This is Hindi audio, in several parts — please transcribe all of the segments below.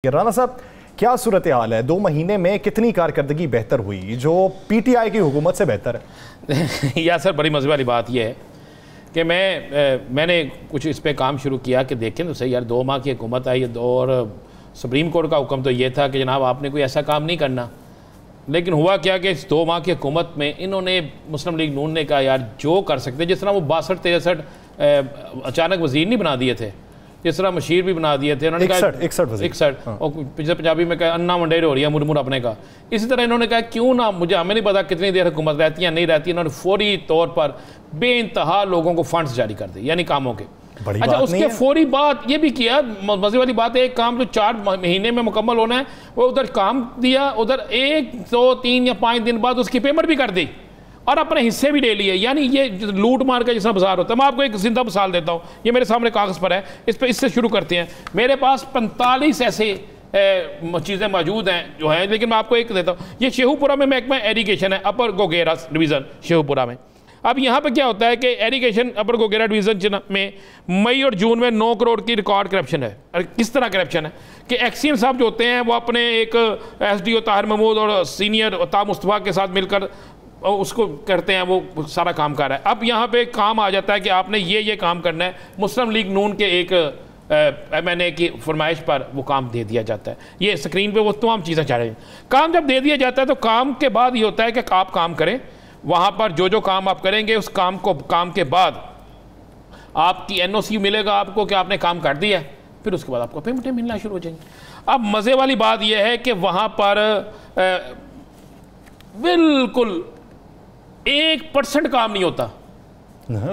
राना साहब, क्या सूरत हाल है? 2 महीने में कितनी कारकर्दगी बेहतर हुई जो पीटीआई की हुकूमत से बेहतर है? या सर, बड़ी मज़े वाली बात यह है कि मैंने कुछ इस पे काम शुरू किया कि देखें तो सही यार, 2 माह की हुकूमत आई और सुप्रीम कोर्ट का हुक्म तो ये था कि जनाब आपने कोई ऐसा काम नहीं करना। लेकिन हुआ क्या कि इस 2 माह की हुकूमत में इन्होंने, मुस्लिम लीग नून ने कहा यार जो कर सकते, जिस तरह वो 62-63 अचानक वज़ीर नहीं बना दिए थे, जिस तरह मशीर भी बना दिए थे, उन्होंने कहा 61 और पिछले पंजाबी में कहा अन्ना मंडेर हो रही है मुरमुर अपने का। इसी तरह इन्होंने कहा क्यों ना, मुझे हमें नहीं पता कितनी देर हुकूमत रहती है नहीं रहती, इन्होंने फौरी तौर पर बेइंतहा लोगों को फंड्स जारी कर दिए, यानी कामों के। अच्छा, उसके फौरी बाद ये भी किया, मजे वाली बात है, एक काम जो 4 महीने में मुकम्मल होना है वो उधर काम दिया, उधर 1, 2, 3 या 5 दिन बाद उसकी पेमेंट भी कर दी और अपने हिस्से भी ले लिए। यानी ये लूट मार का जैसा बाजार होता है। मैं आपको एक जिंदा मिसाल देता हूँ, ये मेरे सामने कागज़ पर है, इससे शुरू करते हैं। मेरे पास 45 ऐसे चीज़ें मौजूद हैं जो हैं, लेकिन मैं आपको एक देता हूँ। ये शेहूपुरा में महकमा एरीगेशन है, अपर गोगेरा डिवीज़न शेहूपुरा में। अब यहाँ पे क्या होता है कि एरीगेशन अपर गोगेरा डिवीज़न में मई और जून में 9 करोड़ की रिकॉर्ड करप्शन है। और किस तरह करप्शन है कि एक्सीएम साहब जो होते हैं वो अपने एक एसडीओ ताहिर महमूद और सीनियर ता मुस्तफ़ा के साथ मिलकर उसको करते हैं, वो सारा काम कर रहा है। अब यहाँ पे काम आ जाता है कि आपने ये काम करना है, मुस्लिम लीग नून के एक MNA की फरमाइश पर वो काम दे दिया जाता है। ये स्क्रीन पे वो तमाम चीज़ें चाह रही हैं। काम जब दे दिया जाता है तो काम के बाद ये होता है कि आप काम करें, वहाँ पर जो काम आप करेंगे उस काम के बाद आपकी NOC मिलेगा आपको कि आपने काम कर दिया, फिर उसके बाद आपको पेमेंटें मिलना शुरू हो जाएंगी। अब मज़े वाली बात यह है कि वहाँ पर बिल्कुल 1% काम नहीं होता।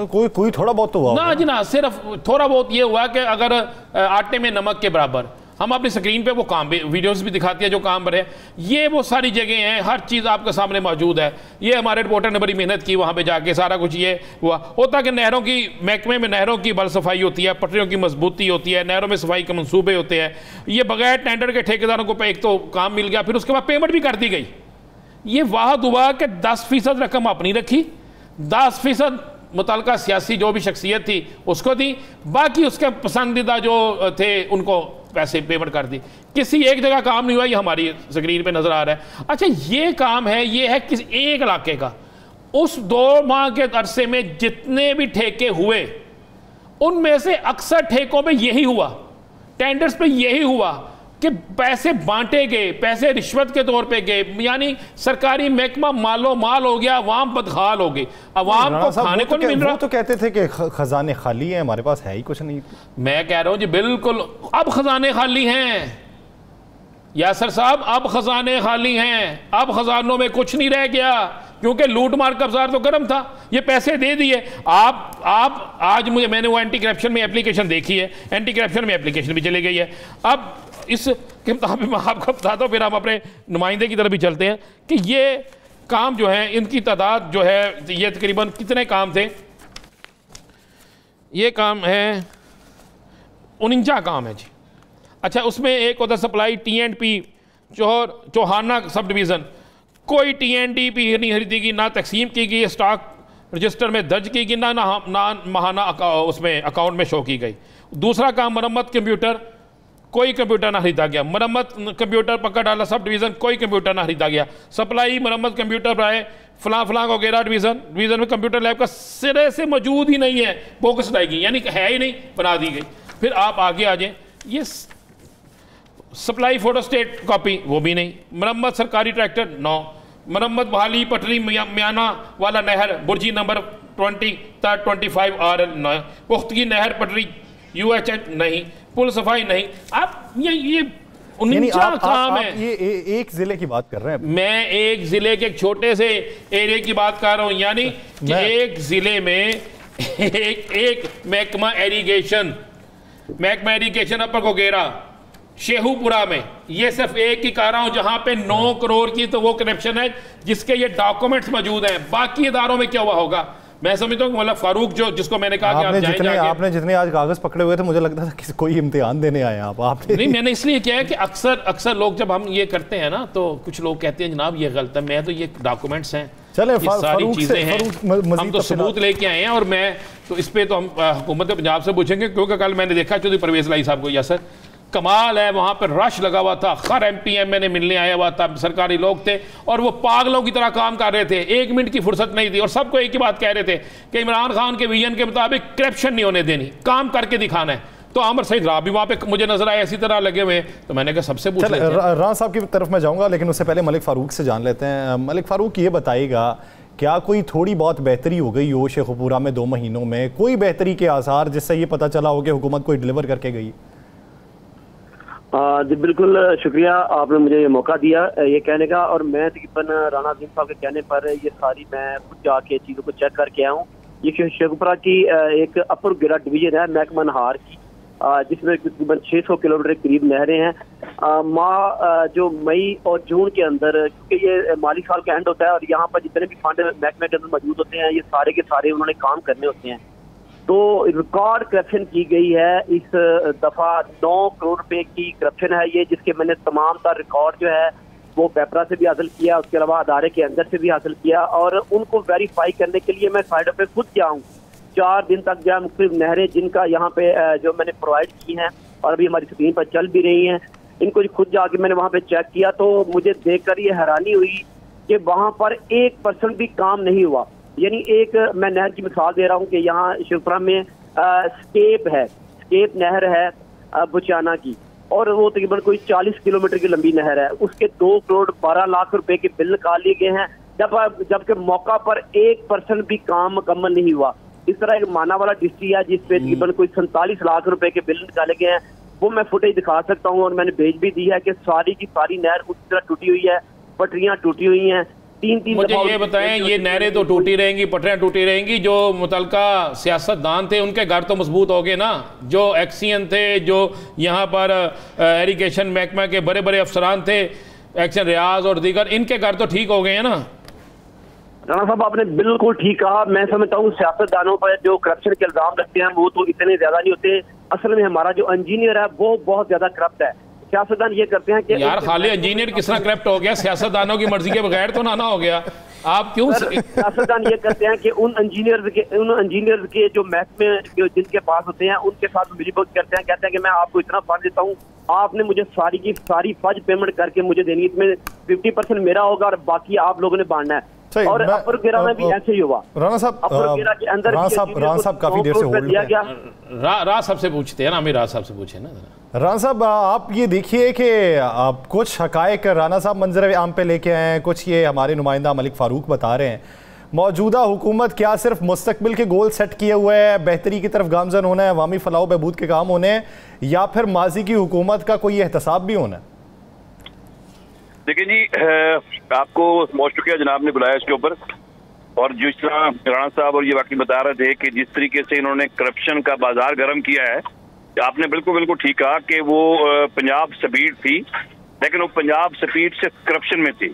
कोई थोड़ा बहुत तो हुआ ना जी ना, सिर्फ थोड़ा बहुत ये हुआ कि अगर आटे में नमक के बराबर, हम अपनी स्क्रीन पे वो काम भी, वीडियोस भी दिखाती है जो काम बने। ये वो सारी जगह हैं, हर चीज़ आपके सामने मौजूद है। ये हमारे रिपोर्टर ने बड़ी मेहनत की वहाँ पे जाके, सारा कुछ ये हुआ। होता कि नहरों की महकमे में नहरों की बल सफाई होती है, पटरियों की मजबूती होती है, नहरों में सफाई के मंसूबे होते हैं। ये बगैर टेंडर के ठेकेदारों को एक तो काम मिल गया, फिर उसके बाद पेमेंट भी कर दी गई। ये वाहद हुआ कि 10% रकम अपनी रखी, 10% मुतलका सियासी जो भी शख्सियत थी उसको दी, बाकी उसके पसंदीदा जो थे उनको पैसे पेमेंट कर दी। किसी एक जगह काम नहीं हुआ, ये हमारी स्क्रीन पे नजर आ रहा है। अच्छा, ये काम है, ये है किसी एक इलाके का। उस 2 माह के अरसे में जितने भी ठेके हुए उनमें से अक्सर ठेकों पे यही हुआ, टेंडर्स पे यही हुआ कि पैसे बांटे गए, पैसे रिश्वत के तौर पे गए, यानी सरकारी महकमा मालो माल हो गया, अवाम बदहाल हो गई, अवाम को खाने को नहीं मिल रहा। वो तो कहते थे कि खजाने खाली हैं, हमारे पास है ही कुछ नहीं। मैं कह रहा हूं जी बिल्कुल, अब खजाने खाली हैं यासर साहब, अब खजाने खाली हैं, अब खजानों में कुछ नहीं रह गया, क्योंकि लूट मार का बाजार तो गर्म था। ये पैसे दे दिए। आप आज मैंने वो एंटी करप्शन में एप्लीकेशन देखी है, एंटी करप्शन में एप्लीकेशन भी चली गई है। अब इस किताब में आपको बताता हूँ, फिर हम अपने नुमाइंदे की तरफ भी चलते हैं कि ये काम जो है, इनकी तादाद जो है, ये तकरीबन कितने काम थे। ये काम है 49 काम है जी। अच्छा, उसमें एक होता सप्लाई TNP चौहाना सब डिवीज़न, कोई TNDP नहीं खरीदी गई, ना तकसीम की गई, स्टॉक रजिस्टर में दर्ज की गई, ना माहाना उसमें अकाउंट में शो की गई। दूसरा काम मरम्मत कंप्यूटर, कोई कंप्यूटर ना खरीदा गया। मरम्मत कंप्यूटर पकड़ डाला सब डिवीज़न, कोई कंप्यूटर ना खरीदा गया। सप्लाई मरम्मत कंप्यूटर आए फलां वगैरह डिवीज़न में कंप्यूटर लैब का सिरे से मौजूद ही नहीं है, बोगस लाएगी, यानी है ही नहीं, बना दी गई। फिर आप आगे आ जाए, ये सप्लाई फोटोस्टेट कॉपी, वो भी नहीं। मरम्मत सरकारी ट्रैक्टर 9, मरम्मत बहाली पटरी म्याना वाला नहर बुर्जी नंबर 20-25 RL 9, पुख्तगी नहर पटरी UHH नहीं, पुल सफाई नहीं। आप ये 49 काम है। ये एक जिले की बात कर रहे हैं। मैं एक जिले के एक छोटे से एरिया की बात कर रहा हूं, यानी कि एक जिले में एक महकमा एरीगेशन अपर गोगेरा शेहूपुरा में, ये सिर्फ एक ही कह रहा हूं जहां पे 9 करोड़ की तो वो करप्शन है जिसके ये डॉक्यूमेंट्स मौजूद हैं। बाकी इदारों में क्या हुआ होगा मैं समझता हूँ। मतलब फारूक जिसको मैंने कहा कि आपने जितने आज कागज पकड़े हुए थे, मुझे लगता था कि कोई इम्तिहान देने आए आपने नहीं, मैंने इसलिए किया है कि अक्सर लोग जब हम ये करते हैं ना, तो कुछ लोग कहते हैं जनाब ये गलत है। मैं तो ये डॉक्यूमेंट्स हैं, चले सारी चीजें हैं, हम तो सबूत लेके आए हैं। और मैं तो इस पे तो हम हुकूमत पंजाब से पूछेंगे, क्योंकि कल मैंने देखा चौधरी परवेज लाई साहब को, या सर कमाल है, वहाँ पर रश लगा हुआ था, हर MP MNA मिलने आया हुआ था, सरकारी लोग थे और वो पागलों की तरह काम कर रहे थे, 1 मिनट की फुर्सत नहीं थी और सबको एक ही बात कह रहे थे कि इमरान खान के विजन के मुताबिक करप्शन नहीं होने देनी, काम करके दिखाना है। तो आमिर सईद राह भी वहाँ पे मुझे नजर आए इसी तरह लगे हुए, तो मैंने कहा सबसे पूछ लेते हैं। राना साहब की तरफ मैं जाऊँगा, लेकिन उससे पहले मलिक फ़ारूक से जान लेते हैं। मलिक फ़ारूक, ये बताइएगा, क्या कोई थोड़ी बहुत बेहतरी हो गई हो शेखुपुरा में 2 महीनों में? कोई बेहतरी के आसार जिससे ये पता चला हो कि हुकूमत कोई डिलीवर करके गई? जी बिल्कुल, शुक्रिया आपने मुझे ये मौका दिया ये कहने का। और मैं तकरीबन राना अजीम साहब के कहने पर ये सारी मैं खुद जाके चीज़ों को चेक करके आया हूँ। ये शेखुपुरा की एक अपर गिरा डिवीजन है महकमा नहार की, जिसमें तकरीबन 600 किलोमीटर के करीब नहरें हैं। जो मई और जून के अंदर, क्योंकि ये माली साल का एंड होता है और यहाँ पर जितने भी फंड महकमे के अंदर मौजूद होते हैं, ये सारे के सारे उन्होंने काम करने होते हैं। तो रिकॉर्ड करप्शन की गई है इस दफा, 9 करोड़ रुपए की करप्शन है ये, जिसके मैंने तमाम का रिकॉर्ड जो है वो पेपरा से भी हासिल किया, उसके अलावा अदारे के अंदर से भी हासिल किया। और उनको वेरीफाई करने के लिए मैं साइड पे खुद गया हूँ, 4 दिन तक गया। मुख्तलिफ नहरें जिनका यहाँ पे जो मैंने प्रोवाइड की हैं और अभी हमारी स्क्रीन पर चल भी रही हैं, इनको खुद जाके मैंने वहाँ पे चेक किया, तो मुझे देखकर ये हैरानी हुई कि वहाँ पर 1% भी काम नहीं हुआ। यानी एक मैं नहर की मिसाल दे रहा हूँ कि यहाँ शेखुपुरा में स्केप नहर है बुचाना की, और वो तकरीबन कोई 40 किलोमीटर की लंबी नहर है, उसके 2 करोड़ 12 लाख रुपए के बिल निकाल लिए गए हैं, जबकि मौका पर 1% भी काम मुकम्मल नहीं हुआ। इस तरह एक माना वाला डिस्ट्रिक्ट है जिसपे तकरीबन कोई 47 लाख रुपए के बिल निकाले गए हैं, वो मैं फुटेज दिखा सकता हूँ और मैंने भेज भी दी है कि सारी की सारी नहर उसी तरह टूटी हुई है, पटरियां टूटी हुई हैं। 3 मुझे ये बताएं, ये नहरें तो टूटी रहेंगी, पटरियां टूटी रहेंगी, जो मुतलका सियासतदान थे उनके घर तो मजबूत हो गए ना, जो एक्सियन थे, जो यहाँ पर इरिगेशन महकमा के बड़े बड़े अफसरान थे, एक्शन रियाज और दीगर, इनके घर तो ठीक हो गए हैं ना? राना साहब आपने बिल्कुल ठीक कहा। मैं समझता हूँ सियासतदानों पर जो करप्शन के इल्जाम लगते हैं वो तो इतने ज्यादा नहीं होते, असल में हमारा जो इंजीनियर है वो बहुत ज्यादा करप्ट है। सियासतदान ये करते हैं कि यार खाली इंजीनियर किस तरह करप्ट हो गया? सियासतदानों की मर्जी के बगैर तो ना हो गया। आप क्यों? सियासतदान ये करते हैं कि उन इंजीनियर के जो महकमे जिनके पास होते हैं उनके साथ मिलीभगत करते हैं, कहते हैं कि मैं आपको इतना फंड देता हूँ, आपने मुझे सारी की सारी फज पेमेंट करके मुझे देनी, इसमें 50% मेरा होगा और बाकी आप लोगों ने बांटना है। और अपर गिरा में भी ऐसे ही हुआ। राना साहब, अपर गिरा के अंदर राना साहब काफी देर से होल्ड दिया गया। राज साहब से पूछते हैं ना, हमें राज साहब से पूछे ना। राना साहब, आप ये देखिए कि आप कुछ हकायक राना साहब मंजर आम पे लेके आए हैं, कुछ ये हमारे नुमाइंदा मलिक फ़ारूक बता रहे हैं। मौजूदा हुकूमत क्या सिर्फ मुस्तकबिल के गोल सेट किए हुए है, बेहतरी की तरफ गामजन होना है, अवामी फलाह बहबूद के काम होने हैं, या फिर माजी की हुकूमत का कोई एहतसाब भी होना है? देखिए जी, आपको बहुत शुक्रिया जनाब ने बुलाया इसके ऊपर। और जिस तरह राणा साहब और ये वाकई बता रहे थे कि जिस तरीके से इन्होंने करप्शन का बाजार गर्म किया है, आपने बिल्कुल ठीक कहा कि वो पंजाब स्पीड थी, लेकिन वो पंजाब स्पीड से करप्शन में थी।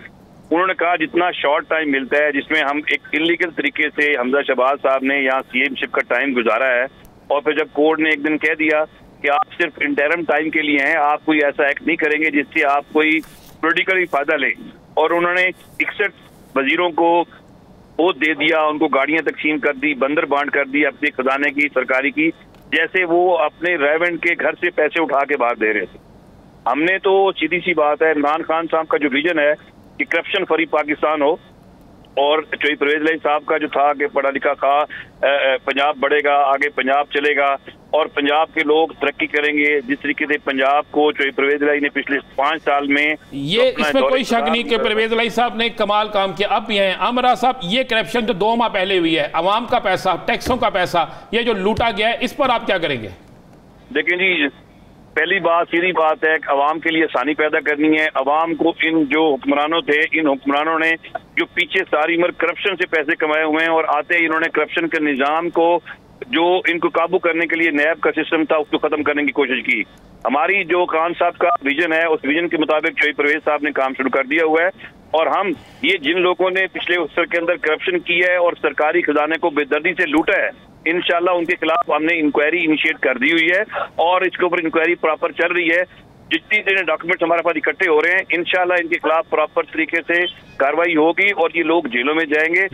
उन्होंने कहा जितना शॉर्ट टाइम मिलता है, जिसमें हम एक इलीगल तरीके से हमजा शहबाज साहब ने यहाँ CM-शिप का टाइम गुजारा है, और फिर जब कोर्ट ने एक दिन कह दिया कि आप सिर्फ इंटरम टाइम के लिए हैं, आप कोई ऐसा एक्ट नहीं करेंगे जिससे आप कोई पोलिटिकली फायदा लें, और उन्होंने 61 वजीरों को वो दे दिया, उनको गाड़ियां तकसीम कर दी, बंदर बांट कर दी अपने खजाने की, सरकारी की, जैसे वो अपने रेवेंट के घर से पैसे उठा के बाहर दे रहे थे। हमने तो सीधी सी बात है, इमरान खान साहब का जो विजन है कि करप्शन फ्री पाकिस्तान हो, और चौधरी परवेज इलाही साहब का जो था कि पढ़ा लिखा था, पंजाब बढ़ेगा, आगे पंजाब चलेगा और पंजाब के लोग तरक्की करेंगे, जिस तरीके से पंजाब को चौधरी परवेज इलाही ने पिछले 5 साल में, ये इसमें कोई शक नहीं कि परवेज इलाही साहब ने कमाल काम किया। अब ये आमिर साहब, ये करप्शन जो 2 माह पहले हुई है, अवाम का पैसा, टैक्सों का पैसा, ये जो लूटा गया है, इस पर आप क्या करेंगे? देखिए जी, पहली बात सीधी बात है, अवाम के लिए आसानी पैदा करनी है। अवाम को इन जो हुक्मरानों थे, इन हुक्मरानों ने जो पीछे सारी उम्र करप्शन से पैसे कमाए हुए हैं, और आते ही इन्होंने करप्शन के निजाम को, जो इनको काबू करने के लिए नैब का सिस्टम था, उसको खत्म करने की कोशिश की। हमारी जो खान साहब का विजन है, उस विजन के मुताबिक चौधरी परवेज साहब ने काम शुरू कर दिया हुआ है, और हम ये जिन लोगों ने पिछले उत्सव के अंदर करप्शन की है और सरकारी खजाने को बेदर्दी से लूटा है, इंशाल्लाह उनके खिलाफ हमने इंक्वायरी इनिशिएट कर दी हुई है, और इसके ऊपर इंक्वायरी प्रॉपर चल रही है। जितनी देर डॉक्यूमेंट्स हमारे पास इकट्ठे हो रहे हैं, इंशाल्लाह इनके खिलाफ प्रॉपर तरीके से कार्रवाई होगी और ये लोग जेलों में जाएंगे।